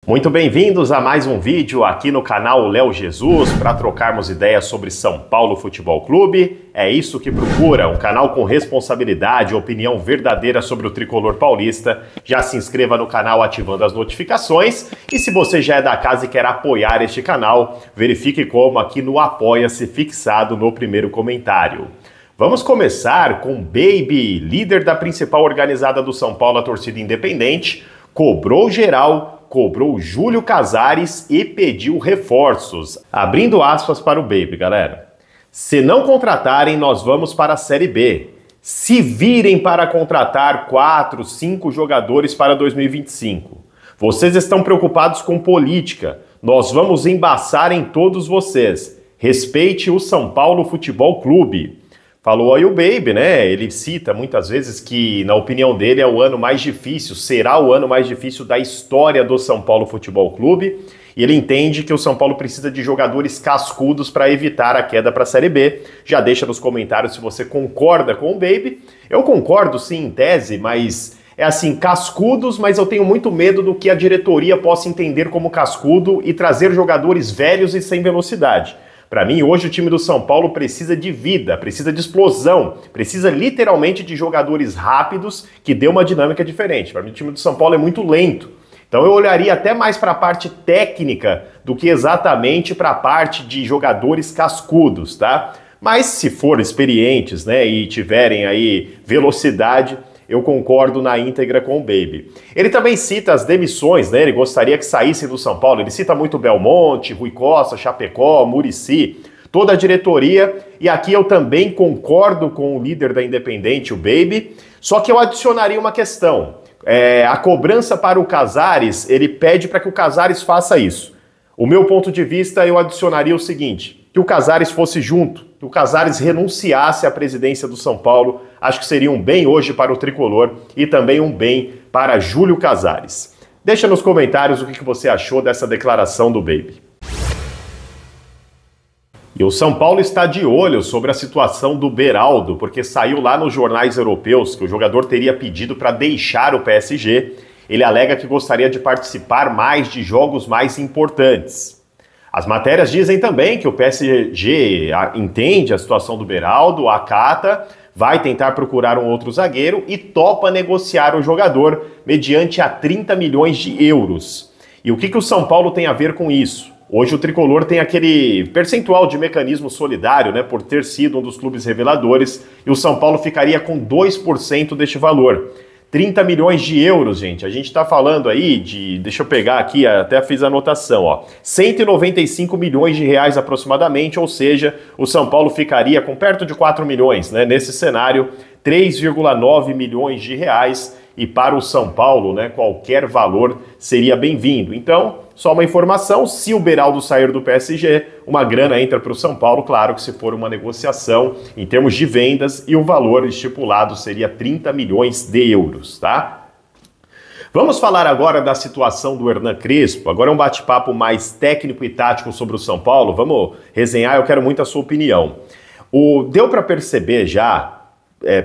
Muito bem-vindos a mais um vídeo aqui no canal Léo Jesus para trocarmos ideias sobre São Paulo Futebol Clube. É isso que procura, um canal com responsabilidade e opinião verdadeira sobre o tricolor paulista. Já se inscreva no canal ativando as notificações e se você já é da casa e quer apoiar este canal, verifique como aqui no Apoia-se fixado no primeiro comentário. Vamos começar com Baby, líder da principal organizada do São Paulo, a torcida independente, cobrou geral, cobrou Júlio Casares e pediu reforços. Abrindo aspas para o Baby, galera. Se não contratarem, nós vamos para a Série B. Se virem para contratar 4, 5 jogadores para 2025. Vocês estão preocupados com política. Nós vamos embaçar em todos vocês. Respeite o São Paulo Futebol Clube. Falou aí o Baby, né? Ele cita muitas vezes que, na opinião dele, é o ano mais difícil, será o ano mais difícil da história do São Paulo Futebol Clube. E ele entende que o São Paulo precisa de jogadores cascudos para evitar a queda para a Série B. Já deixa nos comentários se você concorda com o Baby. Eu concordo, sim, em tese, mas é assim, cascudos, mas eu tenho muito medo do que a diretoria possa entender como cascudo e trazer jogadores velhos e sem velocidade. Para mim, hoje o time do São Paulo precisa de vida, precisa de explosão, precisa literalmente de jogadores rápidos que dê uma dinâmica diferente. Para mim, o time do São Paulo é muito lento. Então eu olharia até mais para a parte técnica do que exatamente para a parte de jogadores cascudos, tá? Mas se for experientes, né, e tiverem aí velocidade, eu concordo na íntegra com o Baby. Ele também cita as demissões, né? Ele gostaria que saíssem do São Paulo. Ele cita muito Belmonte, Rui Costa, Chapecó, Muricy, toda a diretoria. E aqui eu também concordo com o líder da Independente, o Baby. Só que eu adicionaria uma questão. A cobrança para o Casares, ele pede para que o Casares faça isso. O meu ponto de vista, eu adicionaria o seguinte: que o Casares fosse junto, que o Casares renunciasse à presidência do São Paulo. Acho que seria um bem hoje para o tricolor e também um bem para Júlio Casares. Deixa nos comentários o que você achou dessa declaração do Baby. E o São Paulo está de olho sobre a situação do Beraldo, porque saiu lá nos jornais europeus que o jogador teria pedido para deixar o PSG. Ele alega que gostaria de participar mais de jogos mais importantes. As matérias dizem também que o PSG entende a situação do Beraldo, acata, vai tentar procurar um outro zagueiro e topa negociar o jogador mediante a 30 milhões de euros. E o que o São Paulo tem a ver com isso? Hoje o tricolor tem aquele percentual de mecanismo solidário, né, por ter sido um dos clubes reveladores, e o São Paulo ficaria com 2% deste valor. 30 milhões de euros, gente. A gente está falando aí de, deixa eu pegar aqui, até fiz a anotação, ó, 195 milhões de reais aproximadamente, ou seja, o São Paulo ficaria com perto de 4 milhões, né? Nesse cenário, 3,9 milhões de reais, e para o São Paulo, né, qualquer valor seria bem-vindo. Então, só uma informação, se o Beraldo sair do PSG, uma grana entra para o São Paulo, claro que se for uma negociação em termos de vendas, e o valor estipulado seria 30 milhões de euros, tá? Vamos falar agora da situação do Hernan Crespo. Agora é um bate-papo mais técnico e tático sobre o São Paulo. Vamos resenhar, eu quero muito a sua opinião. Deu para perceber já,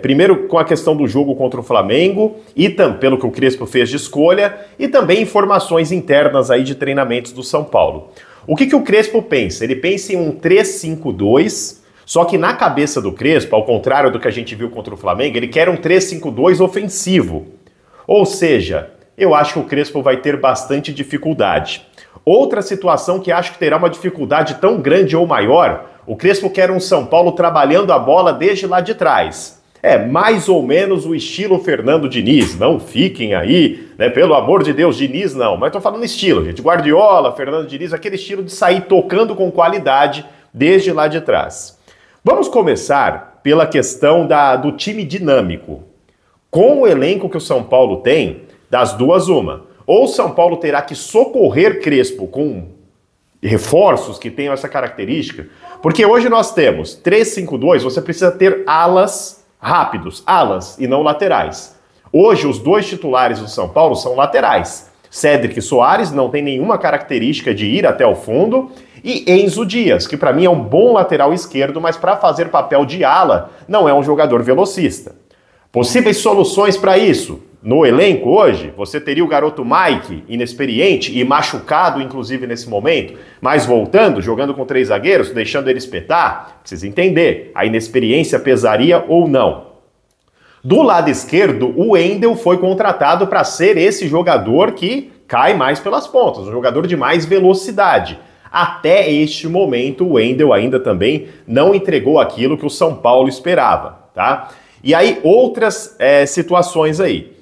primeiro com a questão do jogo contra o Flamengo, e pelo que o Crespo fez de escolha, e também informações internas aí de treinamentos do São Paulo. O que o Crespo pensa? Ele pensa em um 3-5-2, só que na cabeça do Crespo, ao contrário do que a gente viu contra o Flamengo, ele quer um 3-5-2 ofensivo. Ou seja, eu acho que o Crespo vai ter bastante dificuldade. Outra situação que acho que terá uma dificuldade tão grande ou maior, o Crespo quer um São Paulo trabalhando a bola desde lá de trás. Mais ou menos o estilo Fernando Diniz. Não fiquem aí, né? Pelo amor de Deus, Diniz não. Mas tô falando estilo, gente. Guardiola, Fernando Diniz, aquele estilo de sair tocando com qualidade desde lá de trás. Vamos começar pela questão do time dinâmico. Com o elenco que o São Paulo tem, das duas uma. Ou o São Paulo terá que socorrer Crespo com reforços que tenham essa característica, porque hoje nós temos 3-5-2, você precisa ter alas rápidos, alas e não laterais. Hoje os dois titulares do São Paulo são laterais. Cédric Soares não tem nenhuma característica de ir até o fundo, e Enzo Dias, que para mim é um bom lateral esquerdo, mas para fazer papel de ala não é um jogador velocista. Possíveis soluções para isso? no elenco hoje, você teria o garoto Mike, inexperiente e machucado, inclusive, nesse momento, mas voltando, jogando com 3 zagueiros, deixando ele espetar. Precisa entender, a inexperiência pesaria ou não. Do lado esquerdo, o Wendel foi contratado para ser esse jogador que cai mais pelas pontas, um jogador de mais velocidade. Até este momento, o Wendel ainda também não entregou aquilo que o São Paulo esperava, tá? E aí, outras situações aí.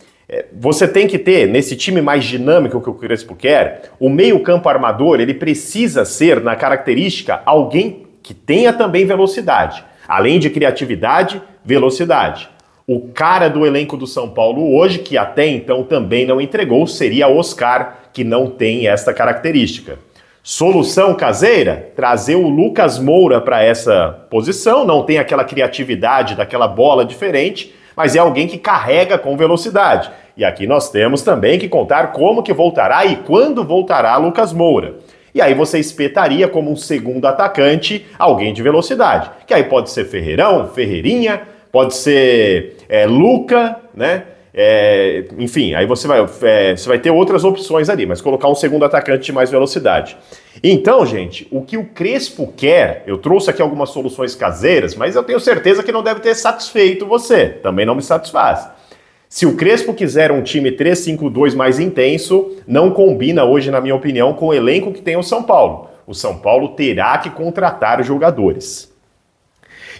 Você tem que ter, nesse time mais dinâmico que o Crespo quer, o meio-campo armador, ele precisa ser, na característica, alguém que tenha também velocidade. Além de criatividade, velocidade. O cara do elenco do São Paulo hoje, que até então também não entregou, seria Oscar, que não tem esta característica. Solução caseira? Trazer o Lucas Moura para essa posição, não tem aquela criatividade daquela bola diferente, mas é alguém que carrega com velocidade. E aqui nós temos também que contar como que voltará e quando voltará Lucas Moura. E aí você espetaria como um segundo atacante alguém de velocidade, que aí pode ser Ferreirão, Ferreirinha, pode ser Luca, né? Enfim, aí você vai ter outras opções ali, mas colocar um segundo atacante de mais velocidade. Então, gente, o que o Crespo quer, eu trouxe aqui algumas soluções caseiras, mas eu tenho certeza que não deve ter satisfeito você, também não me satisfaz. Se o Crespo quiser um time 3-5-2 mais intenso, não combina hoje, na minha opinião, com o elenco que tem o São Paulo. O São Paulo terá que contratar jogadores.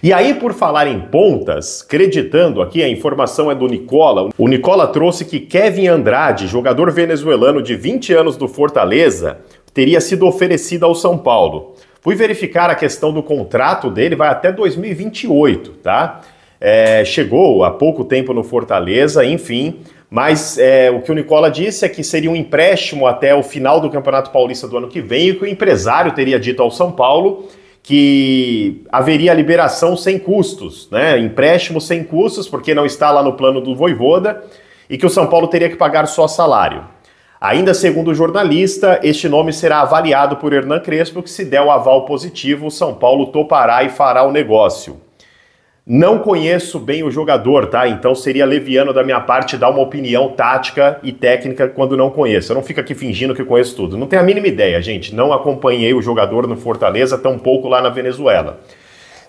E aí, por falar em pontas, acreditando aqui, a informação é do Nicola. O Nicola trouxe que Kevin Andrade, jogador venezuelano de 20 anos do Fortaleza, teria sido oferecido ao São Paulo. Fui verificar a questão do contrato dele, vai até 2028, tá? Chegou há pouco tempo no Fortaleza, enfim, mas o que o Nicola disse é que seria um empréstimo até o final do Campeonato Paulista do ano que vem e que o empresário teria dito ao São Paulo que haveria liberação sem custos, né? Empréstimo sem custos, porque não está lá no plano do Vojvoda, e que o São Paulo teria que pagar só salário. Ainda segundo o jornalista, este nome será avaliado por Hernan Crespo, que se der o aval positivo, o São Paulo topará e fará o negócio. Não conheço bem o jogador, tá? Então seria leviano da minha parte dar uma opinião tática e técnica quando não conheço. Eu não fico aqui fingindo que conheço tudo. Não tenho a mínima ideia, gente. Não acompanhei o jogador no Fortaleza, tampouco lá na Venezuela.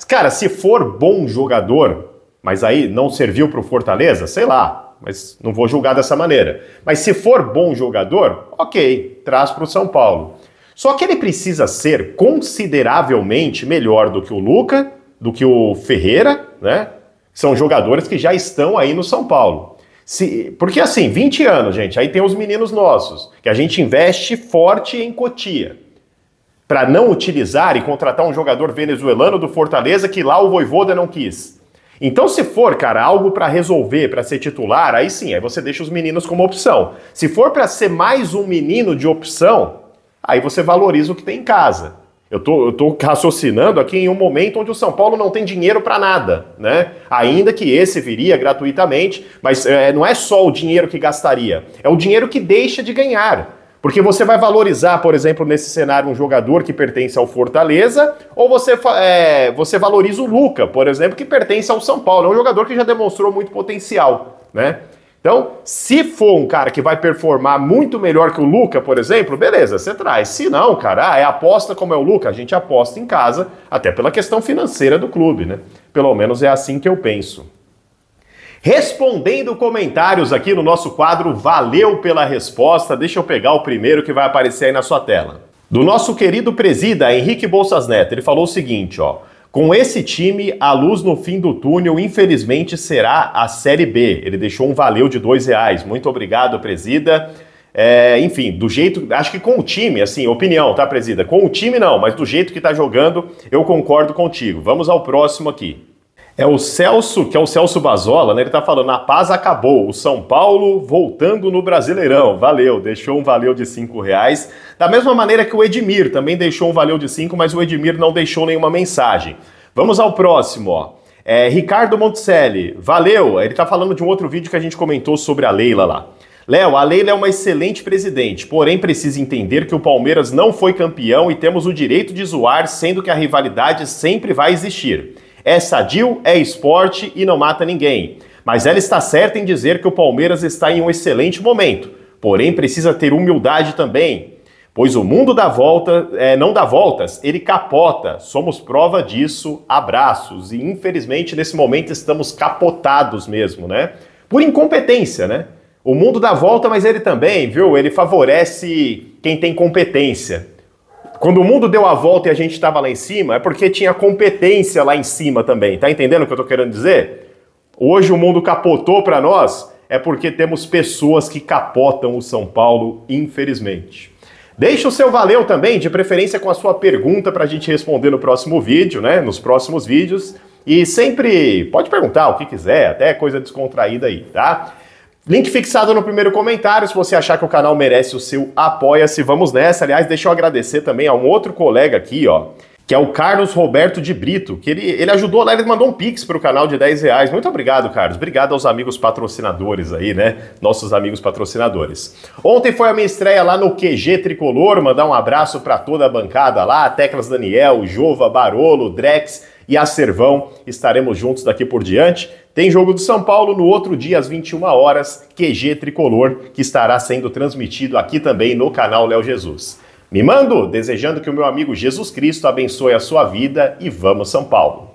Cara, se for bom jogador, mas aí não serviu pro Fortaleza, sei lá, mas não vou julgar dessa maneira. Mas se for bom jogador, ok, traz pro São Paulo. Só que ele precisa ser consideravelmente melhor do que o Luca, do que o Ferreira, né? São jogadores que já estão aí no São Paulo. Porque assim, 20 anos, gente, aí tem os meninos nossos, que a gente investe forte em Cotia, para não utilizar e contratar um jogador venezuelano do Fortaleza que lá o Vojvoda não quis. Então se for, cara, algo para resolver, para ser titular, aí sim, aí você deixa os meninos como opção. Se for para ser mais um menino de opção, aí você valoriza o que tem em casa. Eu tô raciocinando aqui em um momento onde o São Paulo não tem dinheiro para nada, né? Ainda que esse viria gratuitamente, mas não é só o dinheiro que gastaria, é o dinheiro que deixa de ganhar. Porque você vai valorizar, por exemplo, nesse cenário, um jogador que pertence ao Fortaleza, ou você valoriza o Luca, por exemplo, que pertence ao São Paulo. É um jogador que já demonstrou muito potencial, né? Então, se for um cara que vai performar muito melhor que o Luca, por exemplo, beleza, você traz. Se não, cara, é aposta como é o Luca, a gente aposta em casa, até pela questão financeira do clube, né? Pelo menos é assim que eu penso. Respondendo comentários aqui no nosso quadro, valeu pela resposta. Deixa eu pegar o primeiro que vai aparecer aí na sua tela. Do nosso querido presida, Henrique Bolsas Neto, ele falou o seguinte, ó. Com esse time, a luz no fim do túnel, infelizmente, será a Série B. Ele deixou um valeu de R$2. Muito obrigado, presida. Enfim, do jeito... Acho que com o time, assim, opinião, tá, presida? Com o time não, mas do jeito que tá jogando, eu concordo contigo. Vamos ao próximo aqui. É o Celso, que é o Celso Basola, né? Ele tá falando, a paz acabou, o São Paulo voltando no Brasileirão. Valeu, deixou um valeu de R$5. Da mesma maneira que o Edmir também deixou um valeu de 5, mas o Edmir não deixou nenhuma mensagem. Vamos ao próximo, ó. Ricardo Monticelli, valeu. Ele tá falando de um outro vídeo que a gente comentou sobre a Leila lá. Léo, a Leila é uma excelente presidente, porém precisa entender que o Palmeiras não foi campeão e temos o direito de zoar, sendo que a rivalidade sempre vai existir. É sadio, é esporte e não mata ninguém. Mas ela está certa em dizer que o Palmeiras está em um excelente momento, porém precisa ter humildade também, pois o mundo dá volta, não dá voltas, ele capota. Somos prova disso, abraços. E infelizmente nesse momento estamos capotados mesmo, né? Por incompetência, né? O mundo dá volta, mas ele também, viu? Ele favorece quem tem competência. Quando o mundo deu a volta e a gente estava lá em cima, é porque tinha competência lá em cima também. Tá entendendo o que eu tô querendo dizer? Hoje o mundo capotou para nós, é porque temos pessoas que capotam o São Paulo, infelizmente. Deixa o seu valeu também, de preferência com a sua pergunta para a gente responder no próximo vídeo, né? Nos próximos vídeos. E sempre pode perguntar o que quiser, até coisa descontraída aí, tá? Link fixado no primeiro comentário, se você achar que o canal merece o seu apoia-se, vamos nessa. Aliás, deixa eu agradecer também a um outro colega aqui, ó, que é o Carlos Roberto de Brito, que ele ajudou lá, ele mandou um pix pro canal de R$10. Muito obrigado, Carlos. Obrigado aos amigos patrocinadores aí, né? Nossos amigos patrocinadores. Ontem foi a minha estreia lá no QG Tricolor, mandar um abraço para toda a bancada lá, Teclas Daniel, Jova, Barolo, Drex e Acervão. Estaremos juntos daqui por diante. Tem jogo do São Paulo no outro dia, às 21 horas, QG Tricolor, que estará sendo transmitido aqui também no canal Léo Jesus. Me mando desejando que o meu amigo Jesus Cristo abençoe a sua vida e vamos São Paulo!